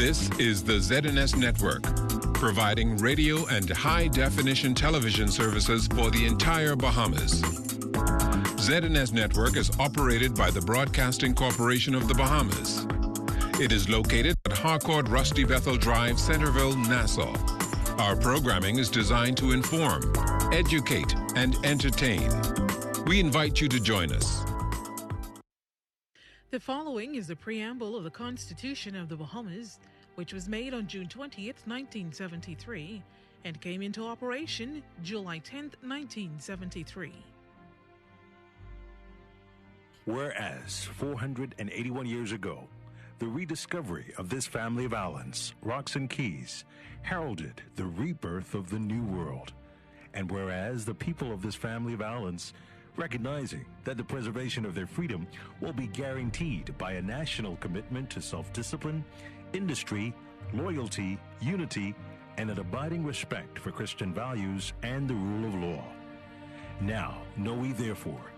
This is the ZNS Network, providing radio and high-definition television services for the entire Bahamas. ZNS Network is operated by the Broadcasting Corporation of the Bahamas. It is located at Harcourt Rusty Bethel Drive, Centerville, Nassau. Our programming is designed to inform, educate, and entertain. We invite you to join us. The following is a preamble of the Constitution of the Bahamas, which was made on June 20th, 1973, and came into operation July 10th, 1973. Whereas 481 years ago, the rediscovery of this family of islands, rocks and keys, heralded the rebirth of the New World. And whereas the people of this family of islands, recognizing that the preservation of their freedom will be guaranteed by a national commitment to self-discipline, industry, loyalty, unity, and an abiding respect for Christian values and the rule of law. Now, know we therefore,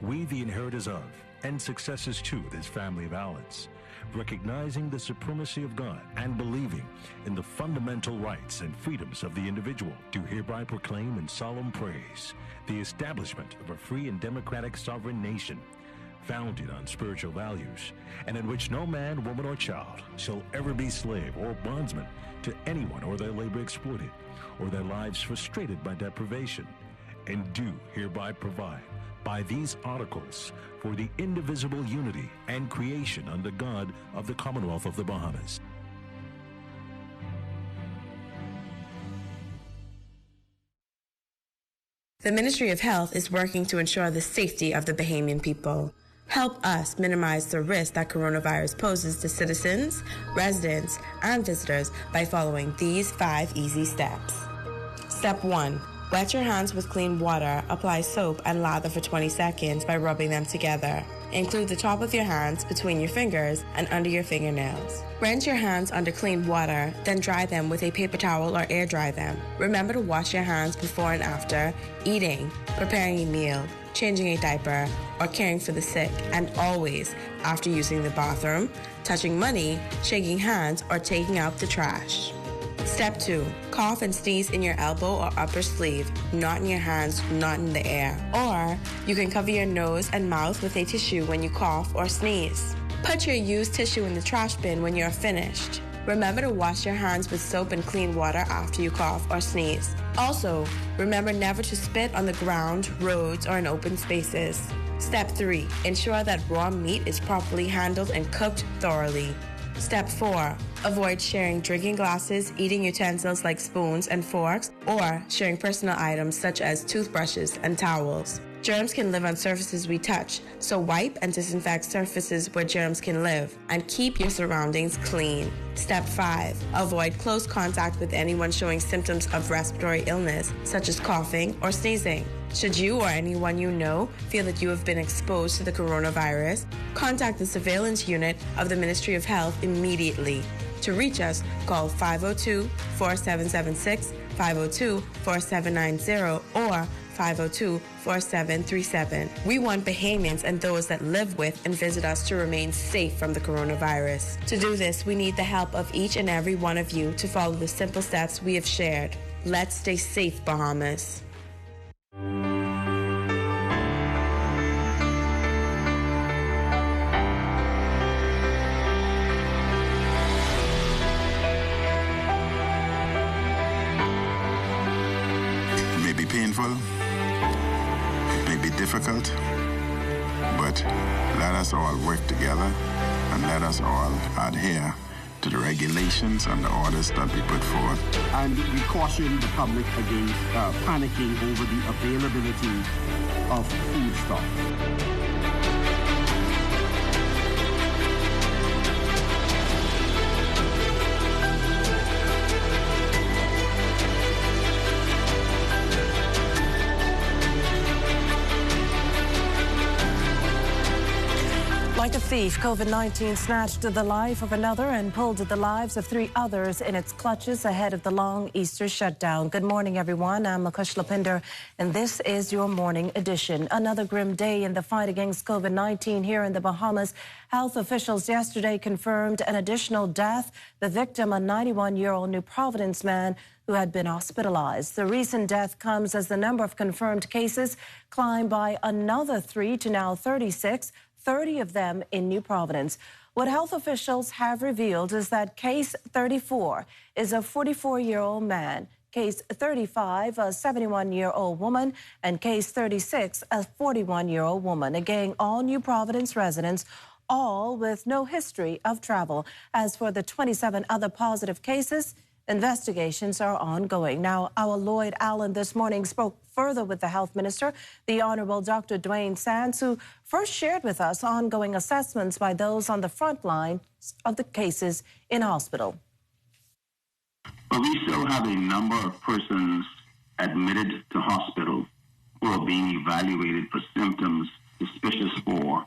we the inheritors of and successors to this family of islands, recognizing the supremacy of God and believing in the fundamental rights and freedoms of the individual, do hereby proclaim in solemn praise the establishment of a free and democratic sovereign nation, founded on spiritual values, and in which no man, woman, or child shall ever be slave or bondsman to anyone, or their labor exploited, or their lives frustrated by deprivation, and do hereby provide by these articles for the indivisible unity and creation under God of the Commonwealth of the Bahamas. The Ministry of Health is working to ensure the safety of the Bahamian people. Help us minimize the risk that coronavirus poses to citizens, residents, and visitors by following these 5 easy steps. Step 1. Wet your hands with clean water, apply soap and lather for 20 seconds by rubbing them together. Include the top of your hands between your fingers and under your fingernails. Rinse your hands under clean water, then dry them with a paper towel or air dry them. Remember to wash your hands before and after eating, preparing a meal, changing a diaper, or caring for the sick, and always after using the bathroom, touching money, shaking hands, or taking out the trash. Step 2. Cough and sneeze in your elbow or upper sleeve, not in your hands, not in the air. Or you can cover your nose and mouth with a tissue when you cough or sneeze. Put your used tissue in the trash bin when you're finished. Remember to wash your hands with soap and clean water after you cough or sneeze. Also, remember never to spit on the ground, roads, or in open spaces. Step 3. Ensure that raw meat is properly handled and cooked thoroughly. Step 4. Avoid sharing drinking glasses, eating utensils like spoons and forks, or sharing personal items such as toothbrushes and towels. Germs can live on surfaces we touch, so wipe and disinfect surfaces where germs can live, and keep your surroundings clean. Step 5. Avoid close contact with anyone showing symptoms of respiratory illness, such as coughing or sneezing. Should you or anyone you know feel that you have been exposed to the coronavirus, contact the surveillance unit of the Ministry of Health immediately. To reach us, call 502-4776, 502-4790, or 502-4737. We want Bahamians and those that live with and visit us to remain safe from the coronavirus. To do this, we need the help of each and every one of you to follow the simple steps we have shared. Let's stay safe, Bahamas. It may be painful, it may be difficult, but let us all work together and let us all adhere to the regulations and the orders that we put forward. And we caution the public against panicking over the availability of foodstuff. Like a thief, COVID-19 snatched the life of another and pulled the lives of 3 others in its clutches ahead of the long Easter shutdown. Good morning, everyone. I'm Makush Lapinder, and this is your morning edition. Another grim day in the fight against COVID-19 here in the Bahamas. Health officials yesterday confirmed an additional death. The victim, a 91-year-old New Providence man who had been hospitalized. The recent death comes as the number of confirmed cases climbed by another 3 to now 36. 30 of them in New Providence. What health officials have revealed is that case 34 is a 44-year-old man, case 35, a 71-year-old woman, and case 36, a 41-year-old woman. Again, all New Providence residents, all with no history of travel. As for the 27 other positive cases, investigations are ongoing. Now, our Lloyd Allen this morning spoke further with the health minister, the Honorable Dr. Dwayne Sands, who first shared with us ongoing assessments by those on the front line of the cases in hospital. But we still have a number of persons admitted to hospital who are being evaluated for symptoms suspicious for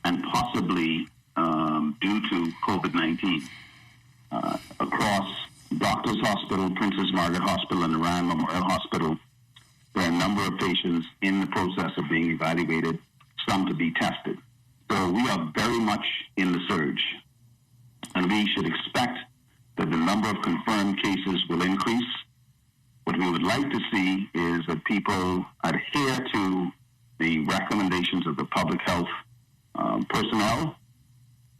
and possibly due to COVID-19 across Doctors Hospital, Princess Margaret Hospital, and the Rand Memorial Hospital. There are a number of patients in the process of being evaluated, some to be tested. So we are very much in the surge, and we should expect that the number of confirmed cases will increase. What we would like to see is that people adhere to the recommendations of the public health personnel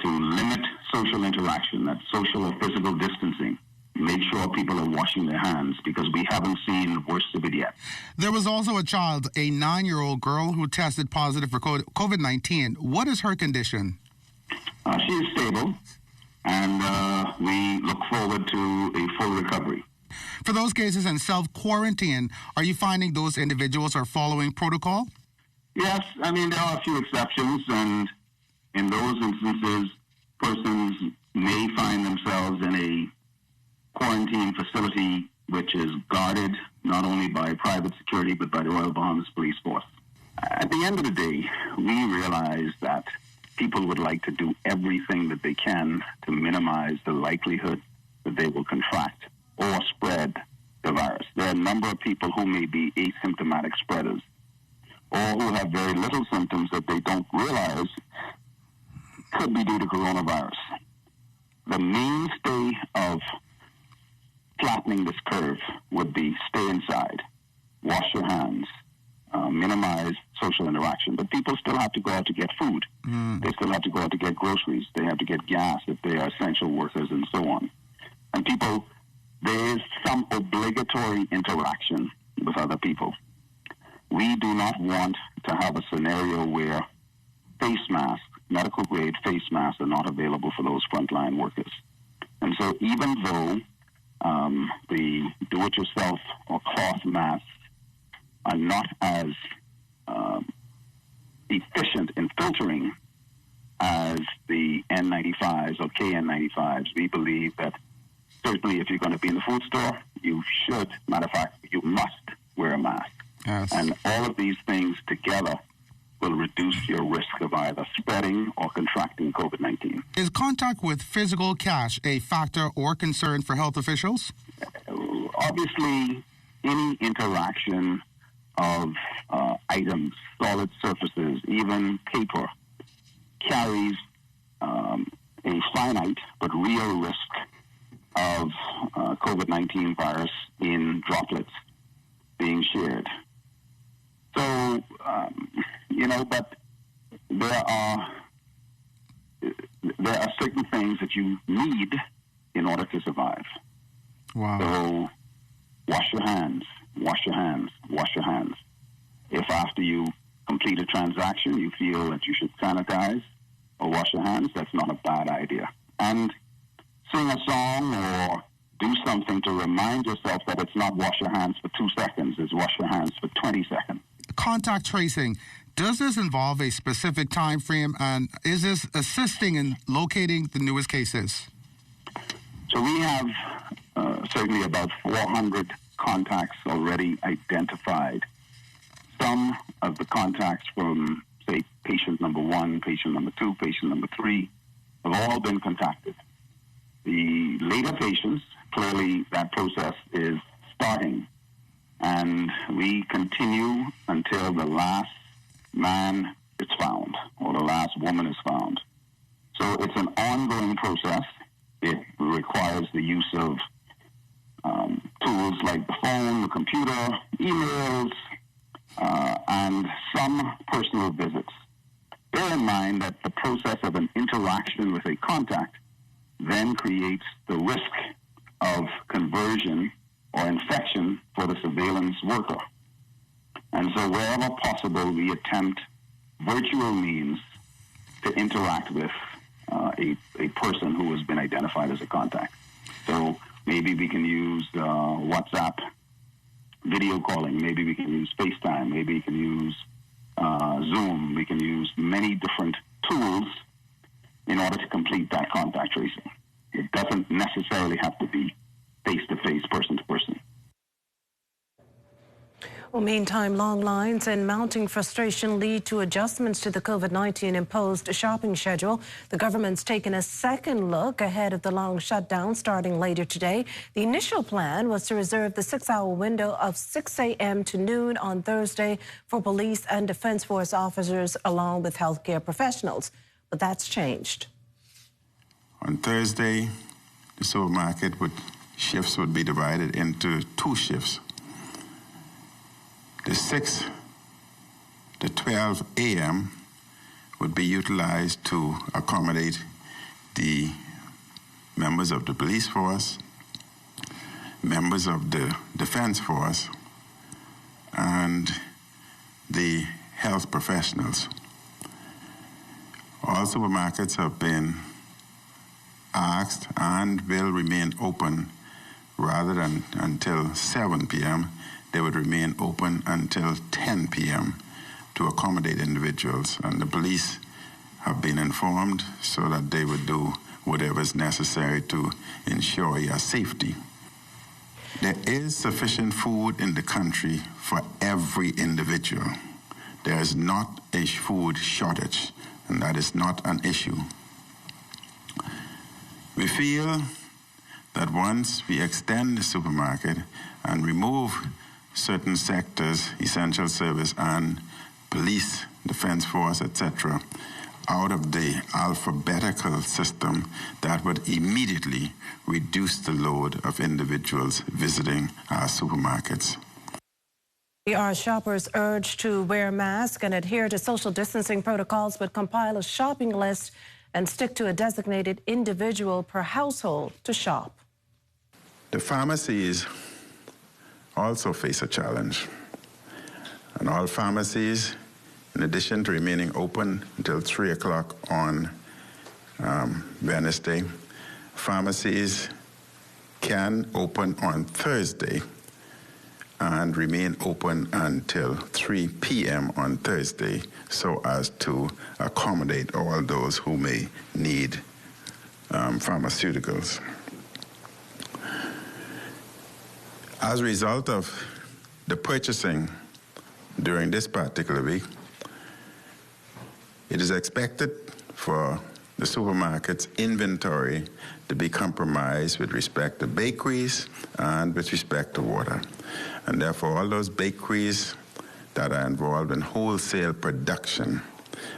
to limit social interaction, that's social or physical distancing. Make sure people are washing their hands because we haven't seen the worst of it yet. There was also a child, a 9-year-old girl who tested positive for COVID-19. What is her condition? She is stable, and we look forward to a full recovery. For those cases in self-quarantine, are you finding those individuals are following protocol? Yes, I mean, there are a few exceptions, and in those instances, persons may find themselves in a quarantine facility which is guarded not only by private security but by the Royal Bahamas Police Force. At the end of the day, we realize that people would like to do everything that they can to minimize the likelihood that they will contract or spread the virus. There are a number of people who may be asymptomatic spreaders or who have very little symptoms that they don't realize could be due to coronavirus. The mainstay of flattening this curve would be stay inside, wash your hands, minimize social interaction. But people still have to go out to get food. They still have to go out to get groceries. They have to get gas if they are essential workers and so on. And people, there is some obligatory interaction with other people. We do not want to have a scenario where face masks, medical grade face masks, are not available for those frontline workers. And so even though the do-it-yourself or cloth masks are not as efficient in filtering as the N95s or KN95s, we believe that certainly if you're going to be in the food store, you should, matter of fact, you must wear a mask. Yes. And all of these things together will reduce your risk of either spreading or contracting COVID-19. Is contact with physical cash a factor or concern for health officials? Obviously, any interaction of items, solid surfaces, even paper, carries a finite but real risk of COVID-19 virus in droplets being shared. So, but there are certain things that you need in order to survive. Wow. So, wash your hands, wash your hands, wash your hands. If after you complete a transaction you feel that you should sanitize or wash your hands, that's not a bad idea. And sing a song or do something to remind yourself that it's not wash your hands for 2 seconds, it's wash your hands for 20 seconds. Contact tracing, does this involve a specific time frame, and is this assisting in locating the newest cases? So we have certainly about 400 contacts already identified. Some of the contacts from say, patient number 1, patient number 2, patient number 3, have all been contacted. The later patients, clearly that process is starting, and we continue until the last man is found or the last woman is found. So it's an ongoing process. It requires the use of tools like the phone, the computer, emails, and some personal visits. Bear in mind that the process of an interaction with a contact then creates the risk of conversion or infection for the surveillance worker. And so wherever possible, we attempt virtual means to interact with a person who has been identified as a contact. So maybe we can use WhatsApp video calling, maybe we can use FaceTime, maybe we can use Zoom, we can use many different tools in order to complete that contact tracing. It doesn't necessarily have to be face-to-face, person-to-person. Well, meantime, long lines and mounting frustration lead to adjustments to the COVID-19 imposed shopping schedule. The government's taken a second look ahead of the long shutdown starting later today. The initial plan was to reserve the 6-hour window of 6 a.m. to noon on Thursday for police and defense force officers along with healthcare professionals. But that's changed. On Thursday, the supermarket shifts would be divided into 2 shifts. The 6 to 12 a.m. would be utilized to accommodate the members of the police force, members of the defense force, and the health professionals. All supermarkets have been asked and will remain open rather than until 7 p.m. They would remain open until 10 p.m. to accommodate individuals, and the police have been informed so that they would do whatever is necessary to ensure your safety. There is sufficient food in the country for every individual. There is not a food shortage, and that is not an issue. We feel that once we extend the supermarket and remove certain sectors, essential service and police, defense force, etc., out of the alphabetical system, that would immediately reduce the load of individuals visiting our supermarkets. Our shoppers urged to wear masks and adhere to social distancing protocols, but compile a shopping list and stick to a designated individual per household to shop. The pharmacies also face a challenge. And all pharmacies, in addition to remaining open until 3 o'clock on Wednesday, pharmacies can open on Thursday and remain open until 3 p.m. on Thursday so as to accommodate all those who may need pharmaceuticals. As a result of the purchasing during this particular week, it is expected for the supermarket's inventory to be compromised with respect to bakeries and with respect to water. And therefore, all those bakeries that are involved in wholesale production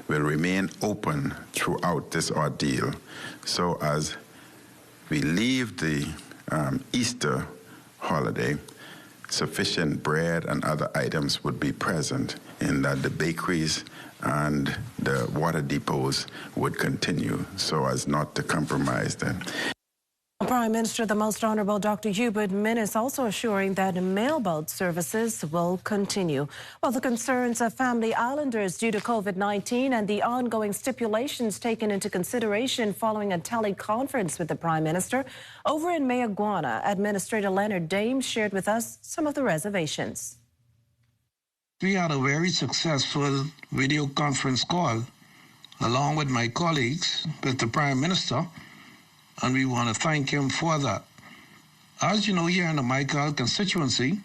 will remain open throughout this ordeal. So as we leave the Easter holiday, sufficient bread and other items would be present in that the bakeries and the water depots would continue so as not to compromise them. Prime Minister, the Most Honourable Dr. Hubert Minnis, also assuring that mailboat services will continue. Well, the concerns of family islanders due to COVID-19 and the ongoing stipulations taken into consideration following a teleconference with the Prime Minister. Over in Mayaguana, Administrator Leonard Dames shared with us some of the reservations. We had a very successful video conference call along with my colleagues with the Prime Minister, and we want to thank him for that. As you know, here in the Michael constituency,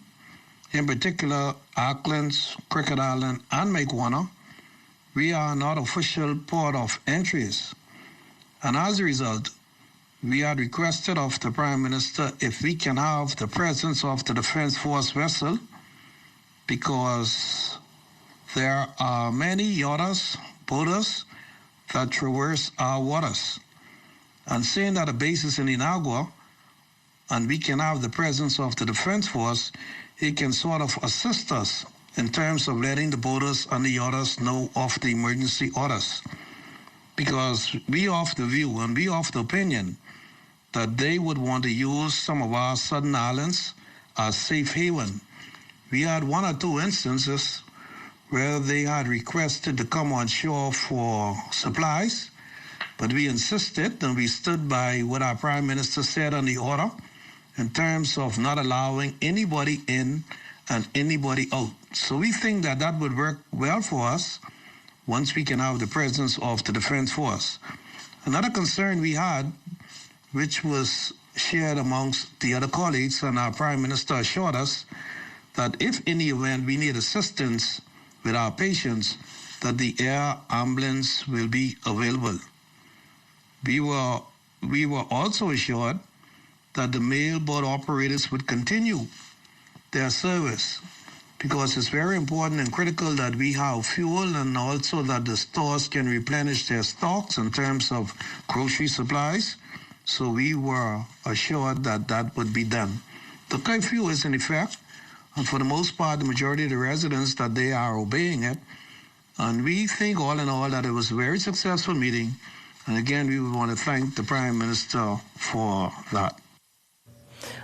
in particular, Auckland, Cricket Island, and Mayaguana, we are not official port of entries. And as a result, we had requested of the Prime Minister if we can have the presence of the Defense Force vessel, because there are many yachts, boaters that traverse our waters. And saying that a base is in Inagua, and we can have the presence of the Defense Force, it can sort of assist us in terms of letting the boaters and the yachts know of the emergency orders. Because we of the view and we of the opinion that they would want to use some of our southern islands as safe haven. We had one or two instances where they had requested to come on shore for supplies, but we insisted and we stood by what our Prime Minister said on the order in terms of not allowing anybody in and anybody out. So we think that that would work well for us once we can have the presence of the Defense Force. Another concern we had, which was shared amongst the other colleagues, and our Prime Minister assured us that if in the event we need assistance with our patients, that the air ambulance will be available. We were also assured that the mail boat operators would continue their service, because it's very important and critical that we have fuel and also that the stores can replenish their stocks in terms of grocery supplies. So we were assured that that would be done. The curfew is in effect, and for the most part, the majority of the residents, that they are obeying it. And we think all in all that it was a very successful meeting. And again, we would want to thank the Prime Minister for that.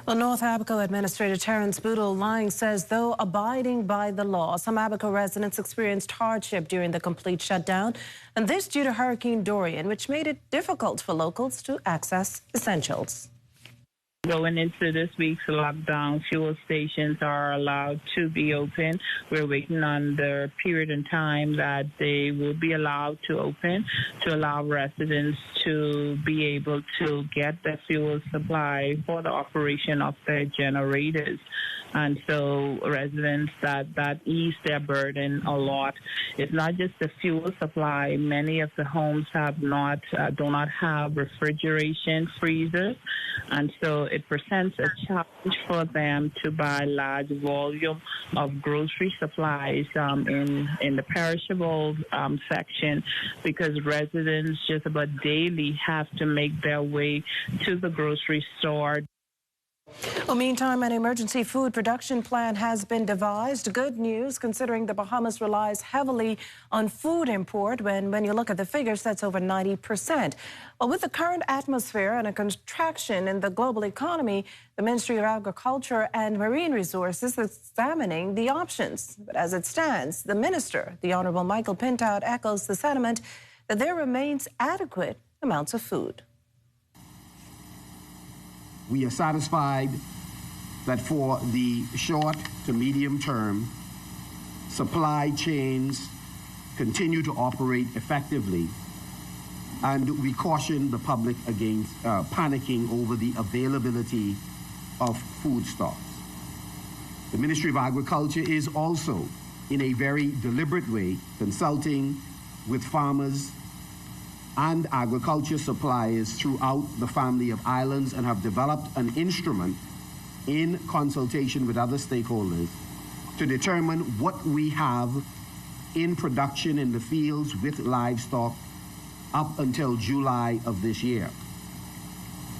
Well, North Abaco Administrator Terence Boodle-Lang says though abiding by the law, some Abaco residents experienced hardship during the complete shutdown, and this due to Hurricane Dorian, which made it difficult for locals to access essentials. Going into this week's lockdown, fuel stations are allowed to be open. We're waiting on the period in time that they will be allowed to open to allow residents to be able to get the fuel supply for the operation of their generators. And so residents that ease their burden a lot. It's not just the fuel supply. Many of the homes have do not have refrigeration freezers, and so it presents a challenge for them to buy large volume of grocery supplies in the perishable section, because residents just about daily have to make their way to the grocery store. Well, meantime, an emergency food production plan has been devised. Good news, considering the Bahamas relies heavily on food import. When you look at the figures, that's over 90%. Well, with the current atmosphere and a contraction in the global economy, the Ministry of Agriculture and Marine Resources is examining the options. But as it stands, the minister, the Honorable Michael Pintout, echoes the sentiment that there remains adequate amounts of food. We are satisfied that for the short to medium term, supply chains continue to operate effectively, and we caution the public against panicking over the availability of foodstuffs. The Ministry of Agriculture is also, in a very deliberate way, consulting with farmers and agriculture suppliers throughout the family of islands, and have developed an instrument in consultation with other stakeholders to determine what we have in production in the fields with livestock up until July of this year.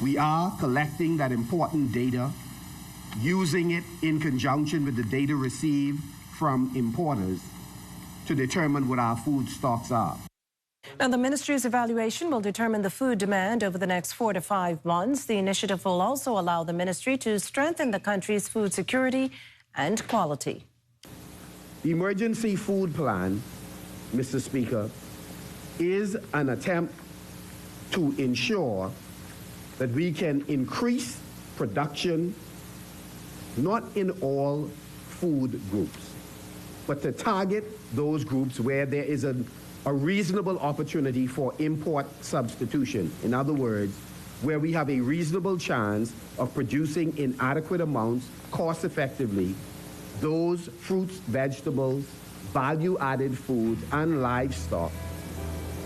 We are collecting that important data, using it in conjunction with the data received from importers to determine what our food stocks are. Now, the ministry's evaluation will determine the food demand over the next 4 to 5 months. The initiative will also allow the ministry to strengthen the country's food security and quality. The emergency food plan, Mr. Speaker, is an attempt to ensure that we can increase production, not in all food groups, but to target those groups where there is a reasonable opportunity for import substitution. In other words, where we have a reasonable chance of producing in adequate amounts, cost effectively, those fruits, vegetables, value-added foods and livestock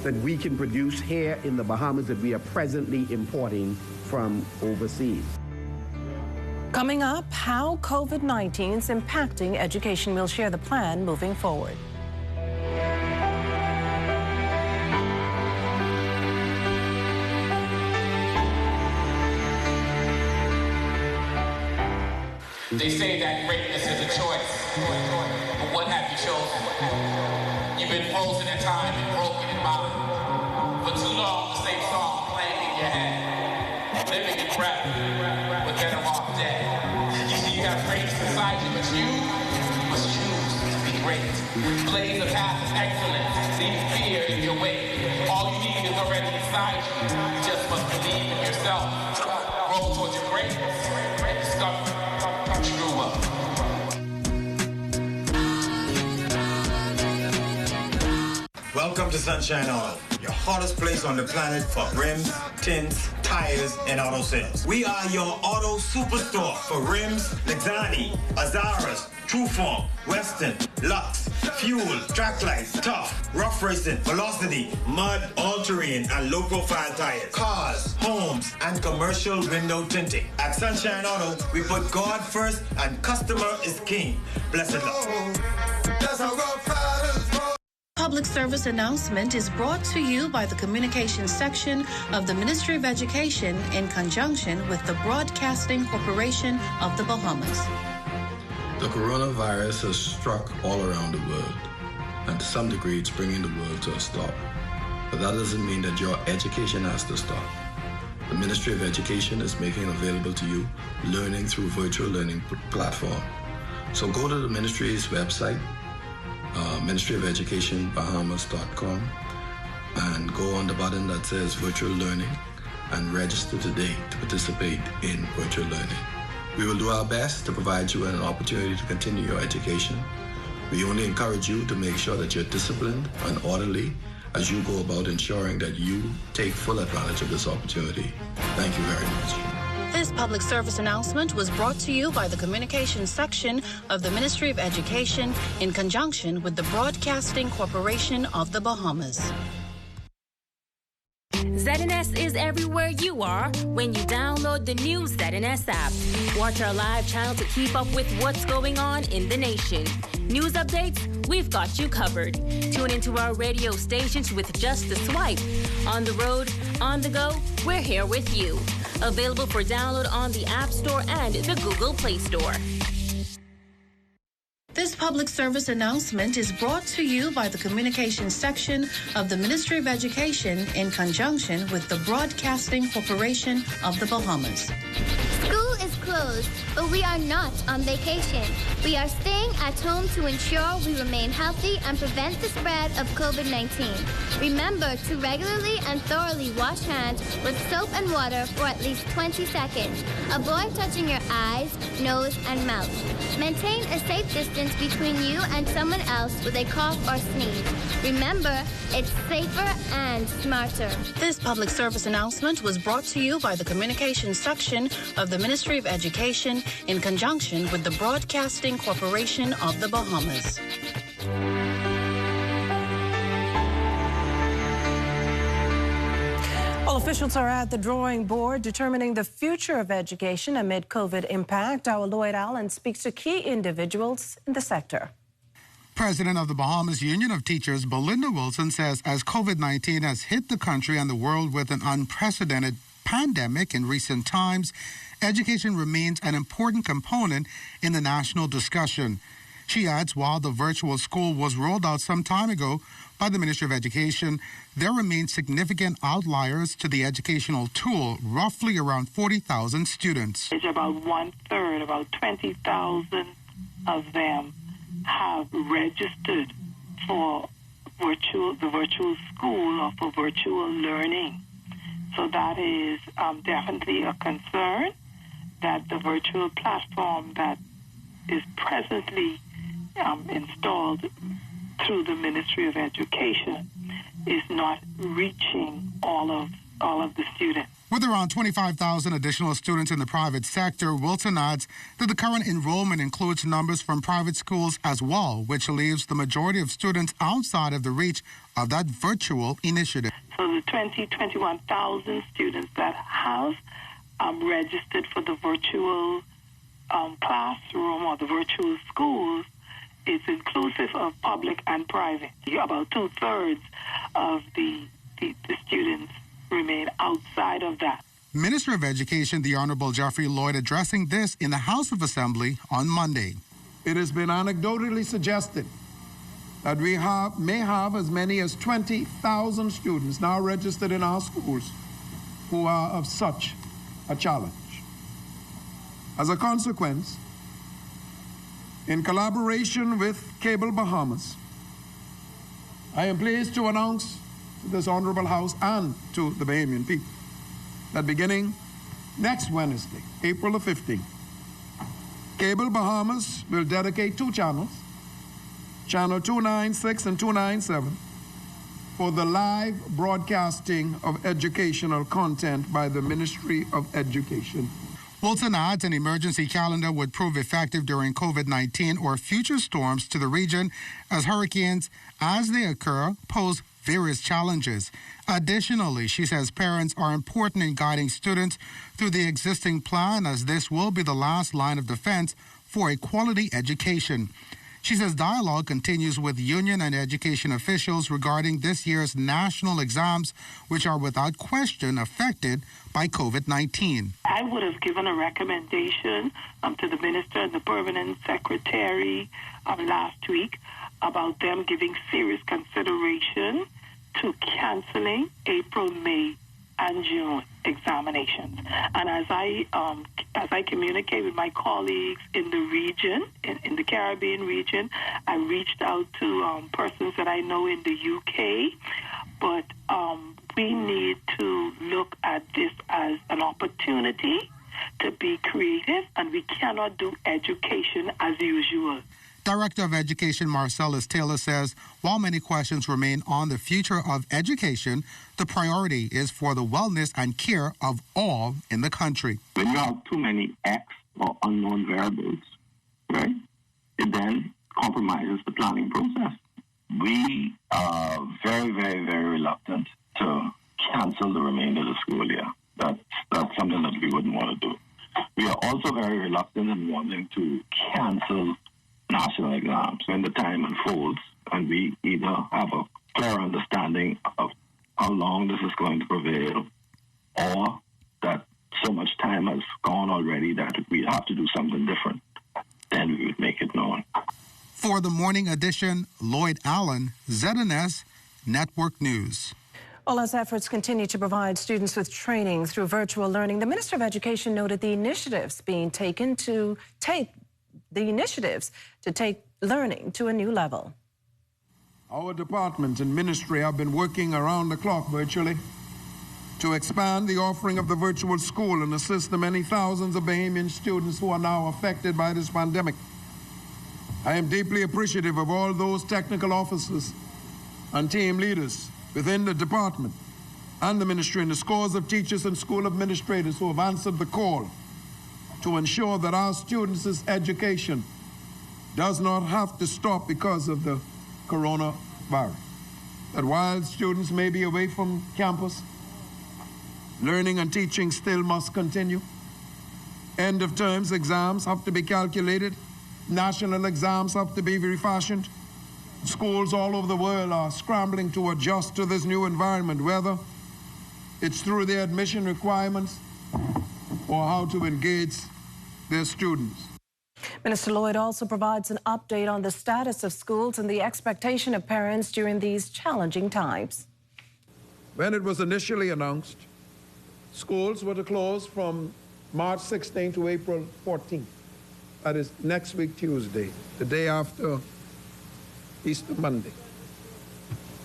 that we can produce here in the Bahamas that we are presently importing from overseas. Coming up, how COVID-19 is impacting education. We'll share the plan moving forward. They say that greatness is a choice, but what have you chosen? You've been frozen in time and broken in mind. For too long, the same song playing in your head. Living in breath, but better off dead. You have greatness inside you, but you must choose to be great. Blaze a path of excellence, leave fear in your way. All you need is already inside you. You just must believe in yourself. Roll towards your greatness. Discover. Welcome to Sunshine Auto, your hottest place on the planet for rims, tints, tires, and auto sales. We are your auto superstore for rims, Lexani, Azaras, Trueform, Western, Lux, Fuel, Track Lights, Tough, Rough Racing, Velocity, Mud, All-Terrain, and low-profile tires. Cars, homes, and commercial window tinting. At Sunshine Auto, we put God first and customer is king. Blessed luck. Public service announcement is brought to you by the Communications section of the Ministry of Education in conjunction with the Broadcasting Corporation of the Bahamas. The coronavirus has struck all around the world, and to some degree it's bringing the world to a stop. But that doesn't mean that your education has to stop. The Ministry of Education is making available to you learning through virtual learning platform. So go to the ministry's website, ministryofeducationbahamas.com, and go on the button that says virtual learning and register today to participate in virtual learning. We will do our best to provide you an opportunity to continue your education. We only encourage you to make sure that you're disciplined and orderly as you go about ensuring that you take full advantage of this opportunity. Thank you very much. This public service announcement was brought to you by the Communications section of the Ministry of Education in conjunction with the Broadcasting Corporation of the Bahamas. ZNS is everywhere you are when you download the new ZNS app. Watch our live channel to keep up with what's going on in the nation. News updates, we've got you covered. Tune into our radio stations with just a swipe. On the road, on the go, we're here with you. Available for download on the App Store and the Google Play Store. This public service announcement is brought to you by the Communications section of the Ministry of Education in conjunction with the Broadcasting Corporation of the Bahamas. School is closed, but we are not on vacation. We are staying at home to ensure we remain healthy and prevent the spread of COVID-19. Remember to regularly and thoroughly wash hands with soap and water for at least 20 seconds. Avoid touching your eyes, nose, and mouth. Maintain a safe distance between you and someone else with a cough or sneeze. Remember, it's safer and smarter. This public service announcement was brought to you by the Communications section of the Ministry of Education in conjunction with the Broadcasting Corporation of the Bahamas. Well, officials are at the drawing board determining the future of education amid COVID impact. Our Lloyd Allen speaks to key individuals in the sector. President of the Bahamas Union of Teachers, Belinda Wilson, says as COVID-19 has hit the country and the world with an unprecedented pandemic in recent times, education remains an important component in the national discussion. She adds, while the virtual school was rolled out some time ago by the Ministry of Education, there remain significant outliers to the educational tool, roughly around 40,000 students. It's about one-third, about 20,000 of them have registered for the virtual school or for virtual learning. So that is definitely a concern that the virtual platform that is presently installed through the Ministry of Education is not reaching all of all of the students. With around 25,000 additional students in the private sector, Wilson adds that the current enrollment includes numbers from private schools as well, which leaves the majority of students outside of the reach of that virtual initiative. So the 21,000 students that have registered for the virtual classroom or the virtual schools is inclusive of public and private. About 2/3 of the students remain outside of that. Minister of Education, the Honorable Jeffrey Lloyd, addressing this in the House of Assembly on Monday. It has been anecdotally suggested that we may have as many as 20,000 students now registered in our schools who are of such a challenge. As a consequence, in collaboration with Cable Bahamas, I am pleased to announce to this Honorable House and to the Bahamian people that beginning next Wednesday, April the 15th, Cable Bahamas will dedicate 2 channels, Channel 296 and 297, for the live broadcasting of educational content by the Ministry of Education. Wilson adds an emergency calendar would prove effective during COVID-19 or future storms to the region, as hurricanes, as they occur, pose various challenges. Additionally, she says parents are important in guiding students through the existing plan, as this will be the last line of defense for a quality education. She says dialogue continues with union and education officials regarding this year's national exams, which are without question affected by COVID-19. I would have given a recommendation to the minister and the permanent secretary last week about them giving serious consideration to canceling April, May, and June examinations. And as I communicate with my colleagues in the region, in the Caribbean region, I reached out to persons that I know in the UK, but we need to look at this as an opportunity to be creative, and we cannot do education as usual. Director of Education Marcellus Taylor says, while many questions remain on the future of education, the priority is for the wellness and care of all in the country. When you have too many X or unknown variables, right, it then compromises the planning process. We are very, very, very reluctant to cancel the remainder of the school year. That's something that we wouldn't want to do. We are also very reluctant in wanting to cancel national exams when the time unfolds and we either have a clear understanding of how long this is going to prevail, or that so much time has gone already that we have to do something different, then we would make it known. For the morning edition, Lloyd Allen, ZNS Network News. Well, as efforts continue to provide students with training through virtual learning, the Minister of Education noted the initiatives being taken to take learning to a new level. Our department and ministry have been working around the clock virtually to expand the offering of the virtual school and assist the many thousands of Bahamian students who are now affected by this pandemic. I am deeply appreciative of all those technical officers and team leaders within the department and the ministry and the scores of teachers and school administrators who have answered the call to ensure that our students' education does not have to stop because of the coronavirus. That while students may be away from campus, learning and teaching still must continue. End of terms exams have to be calculated. National exams have to be refashioned. Schools all over the world are scrambling to adjust to this new environment, whether it's through their admission requirements or how to engage their students. Minister Lloyd also provides an update on the status of schools and the expectation of parents during these challenging times. When it was initially announced, schools were to close from March 16 to April 14. That is next week, Tuesday, the day after Easter Monday.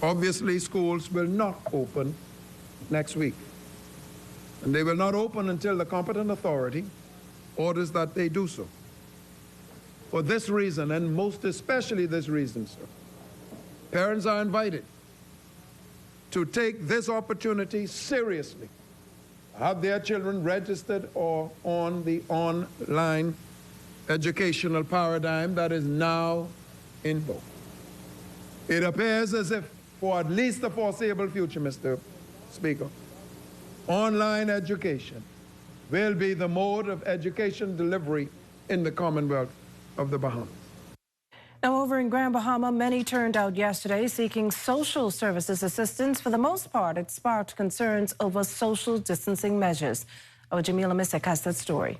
Obviously, schools will not open next week. And they will not open until the competent authority orders that they do so. For this reason, and most especially this reason, sir, parents are invited to take this opportunity seriously, have their children registered or on the online educational paradigm that is now in vogue. It appears as if, for at least the foreseeable future, Mr. Speaker, online education will be the mode of education delivery in the Commonwealth of the Bahamas. Now, over in Grand Bahama, many turned out yesterday seeking social services assistance. For the most part, it sparked concerns over social distancing measures. Our Jamila Misek has that story.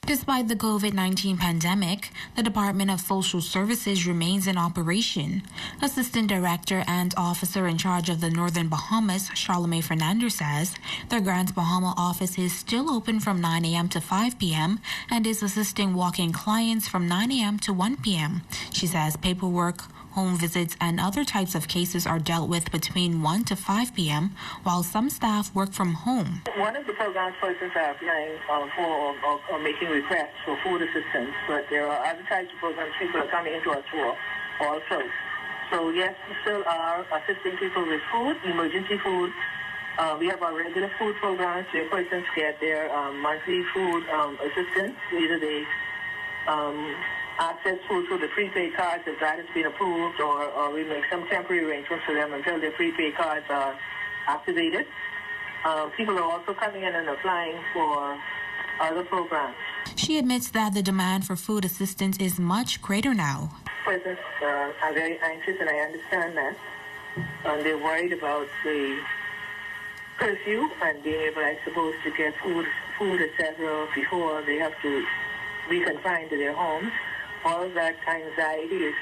Despite the COVID-19 pandemic, the Department of Social Services remains in operation. Assistant Director and Officer in charge of the Northern Bahamas, Charlemagne Fernandez, says the Grand Bahama office is still open from 9 a.m. to 5 p.m. and is assisting walk-in clients from 9 a.m. to 1 p.m. She says paperwork, home visits, and other types of cases are dealt with between 1 to 5 p.m., while some staff work from home. One of the programs persons are applying for or making requests for food assistance, but there are other types of programs people are coming into us for also. So yes, we still are assisting people with food, emergency food. We have our regular food programs where persons get their monthly food assistance. Either they access food through the prepaid cards if that has been approved, or we make some temporary arrangements for them until their prepaid cards are activated. People are also coming in and applying for other programs. She admits that the demand for food assistance is much greater now. Persons are very anxious, and I understand that. They're worried about the curfew and being able, I suppose, to get food, etc., before they have to be confined to their homes. All of that anxiety is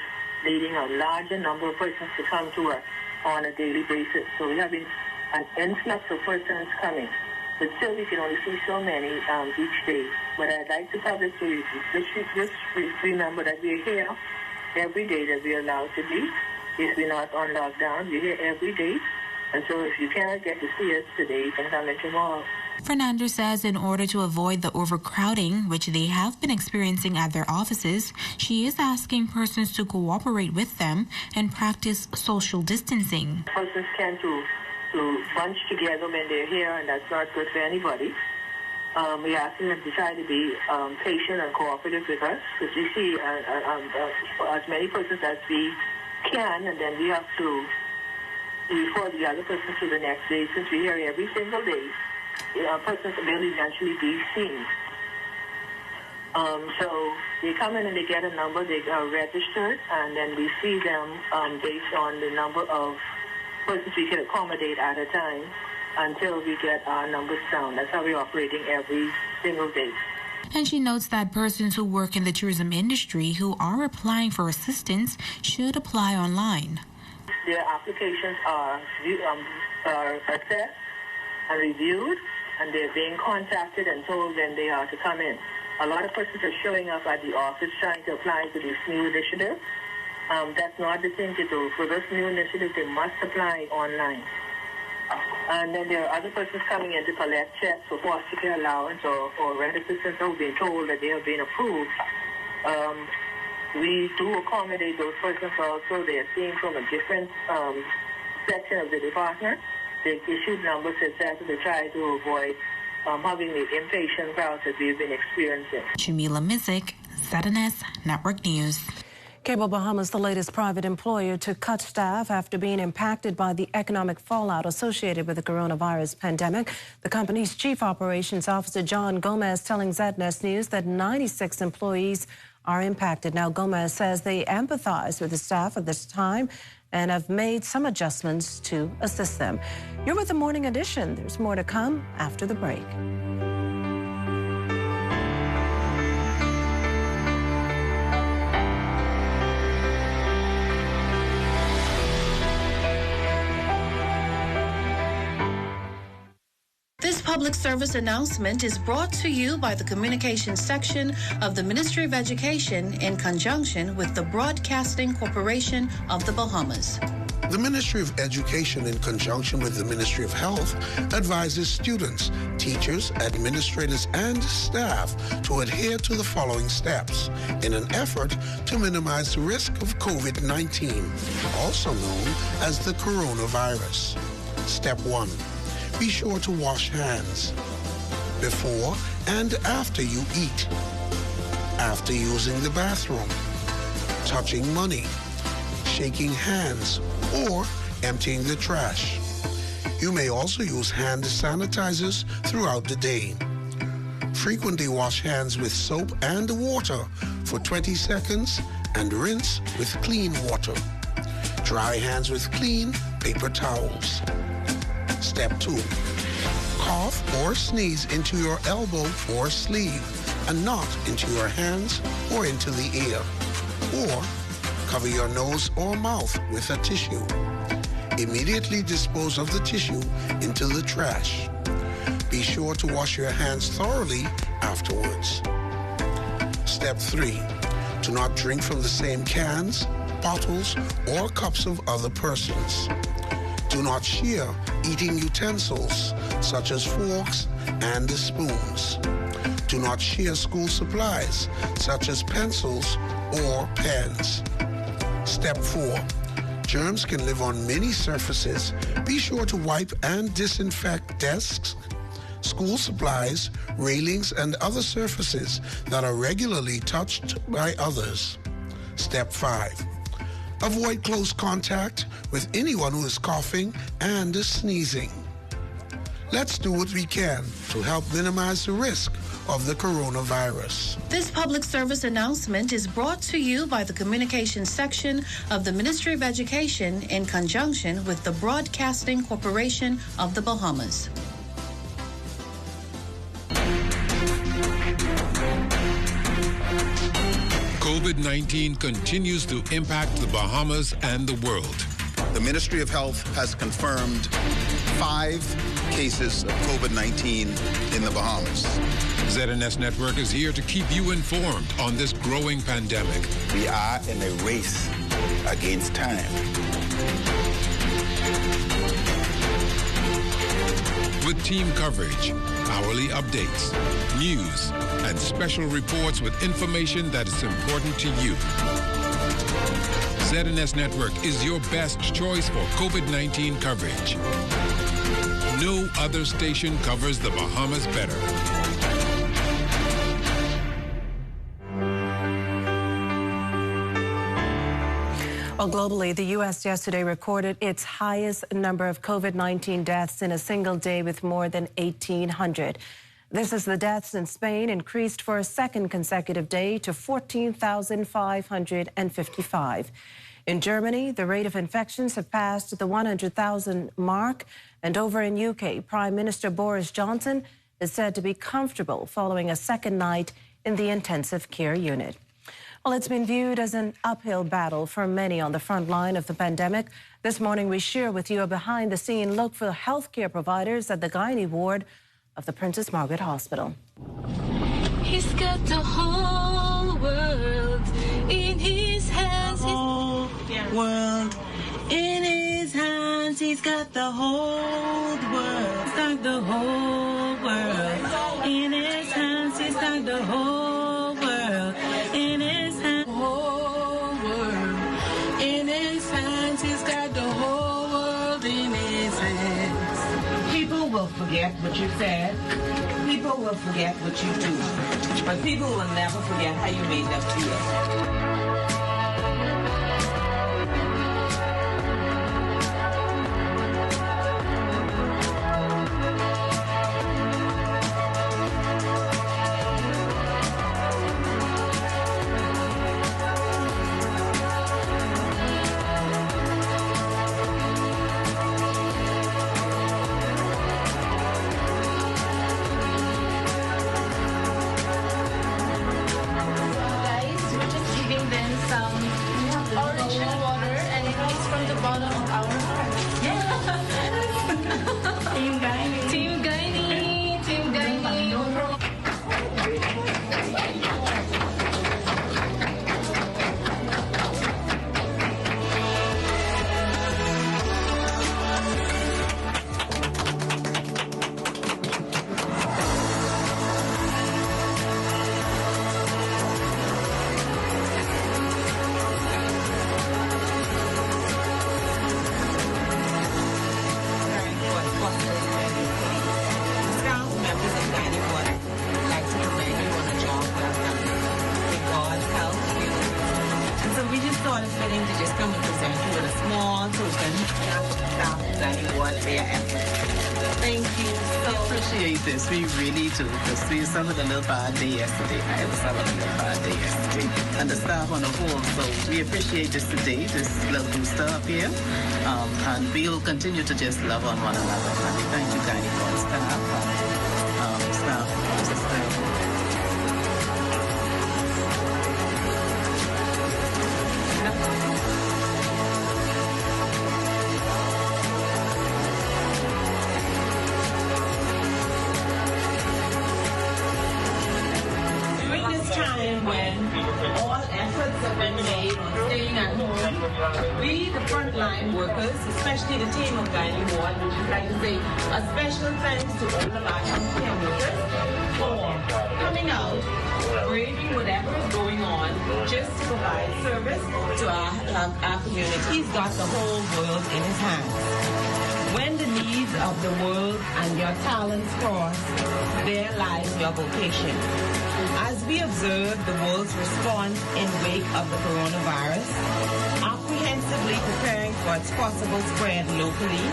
leading a larger number of persons to come to us on a daily basis. So we're having an influx of persons coming. But still, we can only see so many each day. But I'd like the public to just remember that we're here every day that we're allowed to be. If we're not on lockdown, we're here every day. And so if you cannot get to see us today, you can come in tomorrow. Fernandez says in order to avoid the overcrowding, which they have been experiencing at their offices, she is asking persons to cooperate with them and practice social distancing. Persons tend to bunch together when they're here, and that's not good for anybody. We ask them to try to be patient and cooperative with us, because we see as many persons as we can, and then we have to refer the other person to the next day. Since we're here every single day, persons will eventually be seen. So they come in and they get a number, they are registered, and then we see them based on the number of persons we can accommodate at a time until we get our numbers down. That's how we're operating every single day. And she notes that persons who work in the tourism industry who are applying for assistance should apply online. Their applications are assessed and reviewed, and they're being contacted and told when they are to come in. A lot of persons are showing up at the office trying to apply to this new initiative. That's not the thing to do. For this new initiative, they must apply online. And then there are other persons coming in to collect checks for foster care allowance or rent assistance who have been told that they have been approved. We do accommodate those persons also. They are seen from a different section of the department. They issued numbers, etc., to try to avoid having the impatient crowds that we've been experiencing. Jamila Mizik, ZNS Network News. Cable Bahamas, the latest private employer to cut staff after being impacted by the economic fallout associated with the coronavirus pandemic. The company's chief operations officer, John Gomez, telling ZNS News that 96 employees are impacted. Now, Gomez says they empathize with the staff at this time and have made some adjustments to assist them. You're with the Morning Edition. There's more to come after the break. This public service announcement is brought to you by the Communications section of the Ministry of Education in conjunction with the Broadcasting Corporation of the Bahamas. The Ministry of Education, in conjunction with the Ministry of Health, advises students, teachers, administrators, and staff to adhere to the following steps in an effort to minimize the risk of COVID-19, also known as the coronavirus. Step 1. Be sure to wash hands before and after you eat, after using the bathroom, touching money, shaking hands, or emptying the trash. You may also use hand sanitizers throughout the day. Frequently wash hands with soap and water for 20 seconds and rinse with clean water. Dry hands with clean paper towels. Step 2. Cough or sneeze into your elbow or sleeve and not into your hands or into the ear. Or cover your nose or mouth with a tissue. Immediately dispose of the tissue into the trash. Be sure to wash your hands thoroughly afterwards. Step 3. Do not drink from the same cans, bottles, or cups of other persons. Do not share eating utensils, such as forks and spoons. Do not share school supplies, such as pencils or pens. Step 4. Germs can live on many surfaces. Be sure to wipe and disinfect desks, school supplies, railings, and other surfaces that are regularly touched by others. Step 5. Avoid close contact with anyone who is coughing and sneezing. Let's do what we can to help minimize the risk of the coronavirus. This public service announcement is brought to you by the Communications section of the Ministry of Education in conjunction with the Broadcasting Corporation of the Bahamas. COVID-19 continues to impact the Bahamas and the world. The Ministry of Health has confirmed 5 cases of COVID-19 in the Bahamas. ZNS Network is here to keep you informed on this growing pandemic. We are in a race against time. With team coverage, hourly updates, news, and special reports with information that is important to you. ZNS Network is your best choice for COVID-19 coverage. No other station covers the Bahamas better. Well, globally, the U.S. yesterday recorded its highest number of COVID-19 deaths in a single day with more than 1,800. This as the deaths in Spain increased for a second consecutive day to 14,555. In Germany, the rate of infections have passed the 100,000 mark. And over in UK, Prime Minister Boris Johnson is said to be comfortable following a second night in the intensive care unit. Well, it's been viewed as an uphill battle for many on the front line of the pandemic. This morning, we share with you a behind-the-scene look for healthcare providers at the gynae ward of the Princess Margaret Hospital. He's got the whole world in his hands. Whole world in his hands. He's got the whole world. Got the whole world in his hands. He's got the whole world in his hands. Whole world in his hands. He's got the whole world in his hands. People will forget what you said. People will forget what you do. But people will never forget how you made them feel. their efforts. Thank you. We appreciate this. We really do. Because we celebrated a little bad day yesterday. I had celebrated a little bad day yesterday. And the staff on the whole. So we appreciate this today, this little booster up here. And we'll continue to just love on one another. And we thank you, Guy, for staff. Staff. When all efforts have been made on staying at home, we, the frontline workers, especially the team of Gynae Ward, which is like to say a special thanks to all of our healthcare workers for coming out, braving whatever is going on, just to provide service to our community. He's got the whole world in his hands. When the needs of the world and your talents cross, there lies your vocation. As we observe the world's response in wake of the coronavirus, apprehensively preparing for its possible spread locally,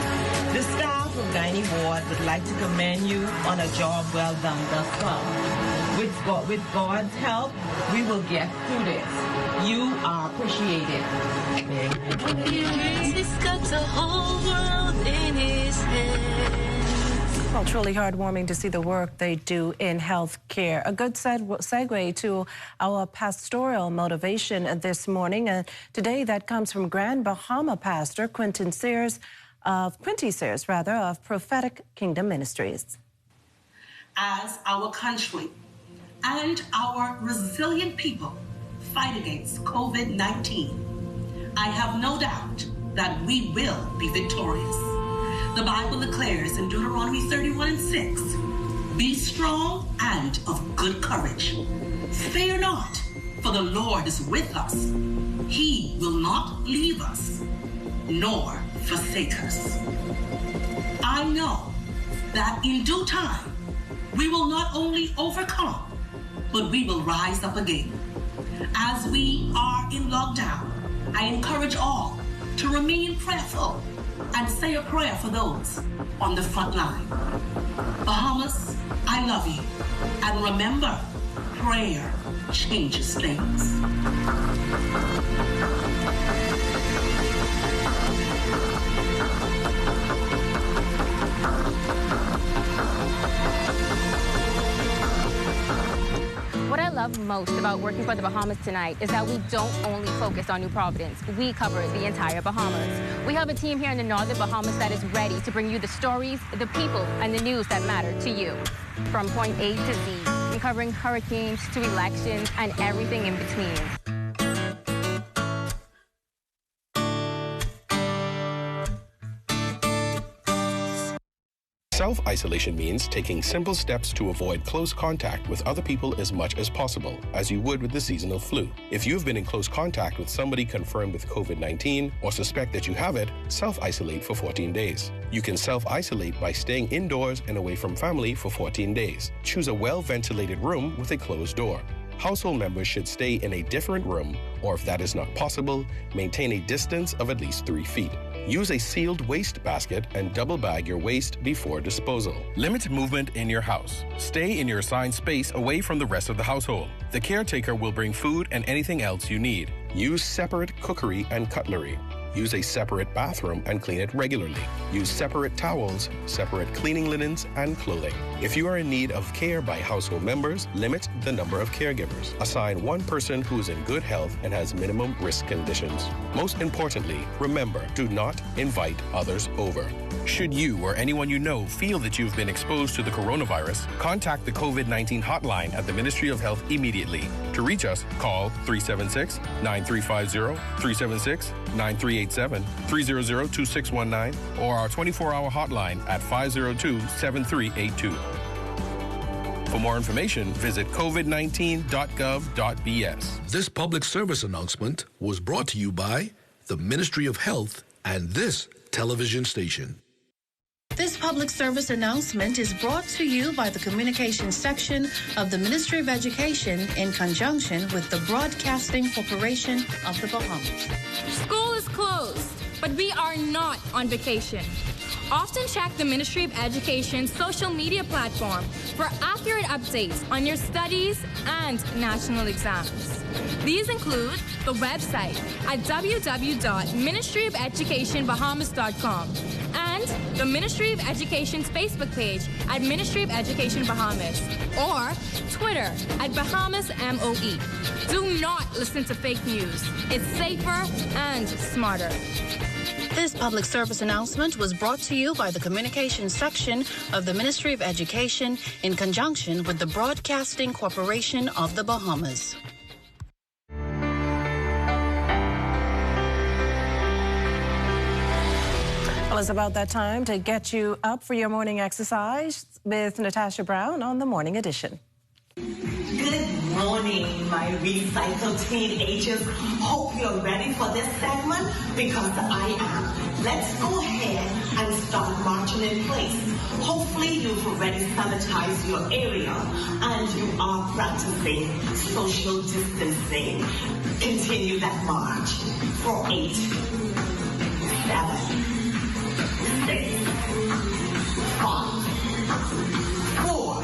the staff of Gynae Ward would like to commend you on a job well done thus far. With God's help, we will get through this. You are appreciated. He's got the whole world in his hands. Well, truly heartwarming to see the work they do in health care. A good segue to our pastoral motivation this morning. Today that comes from Grand Bahama pastor Quinty Sears of Prophetic Kingdom Ministries. As our country and our resilient people fight against COVID-19, I have no doubt that we will be victorious. The Bible declares in Deuteronomy 31:6, be strong and of good courage. Fear not, for the Lord is with us. He will not leave us, nor forsake us. I know that in due time, we will not only overcome, but we will rise up again. As we are in lockdown, I encourage all to remain prayerful and say a prayer for those on the front line. Bahamas, I love you. And remember, prayer changes things. What I love most about working for the Bahamas tonight is that we don't only focus on New Providence. We cover the entire Bahamas. We have a team here in the northern Bahamas that is ready to bring you the stories, the people, and the news that matter to you. From point A to Z, from covering hurricanes to elections and everything in between. Self-isolation means taking simple steps to avoid close contact with other people as much as possible, as you would with the seasonal flu. If you've been in close contact with somebody confirmed with COVID-19 or suspect that you have it, self-isolate for 14 days. You can self-isolate by staying indoors and away from family for 14 days. Choose a well-ventilated room with a closed door. Household members should stay in a different room, or if that is not possible, maintain a distance of at least 3 feet. Use a sealed waste basket and double bag your waste before disposal. Limit movement in your house. Stay in your assigned space away from the rest of the household. The caretaker will bring food and anything else you need. Use separate cookery and cutlery. Use a separate bathroom and clean it regularly. Use separate towels, separate cleaning linens, and clothing. If you are in need of care by household members, limit the number of caregivers. Assign one person who is in good health and has minimum risk conditions. Most importantly, remember, do not invite others over. Should you or anyone you know feel that you've been exposed to the coronavirus, contact the COVID-19 hotline at the Ministry of Health immediately. To reach us, call 376-9350, 376-9387, 300-2619, or our 24-hour hotline at 502-7382. For more information, visit covid19.gov.bs. This public service announcement was brought to you by the Ministry of Health and this television station. This public service announcement is brought to you by the Communications section of the Ministry of Education in conjunction with the Broadcasting Corporation of the Bahamas. School is closed, but we are not on vacation. Often check the Ministry of Education's social media platform for accurate updates on your studies and national exams. These include the website at www.ministryofeducationbahamas.com and the Ministry of Education's Facebook page at Ministry of Education Bahamas or Twitter at Bahamas MOE. Do not listen to fake news. It's safer and smarter. This public service announcement was brought to you by the Communications Section of the Ministry of Education in conjunction with the Broadcasting Corporation of the Bahamas. Well, it's about that time to get you up for your morning exercise with Natasha Brown on the Morning Edition. Good morning, my recycled teenagers. Hope you're ready for this segment because I am. Let's go ahead and start marching in place. Hopefully you've already sanitized your area and you are practicing social distancing. Continue that march for 8, 7, 6, 5, 4,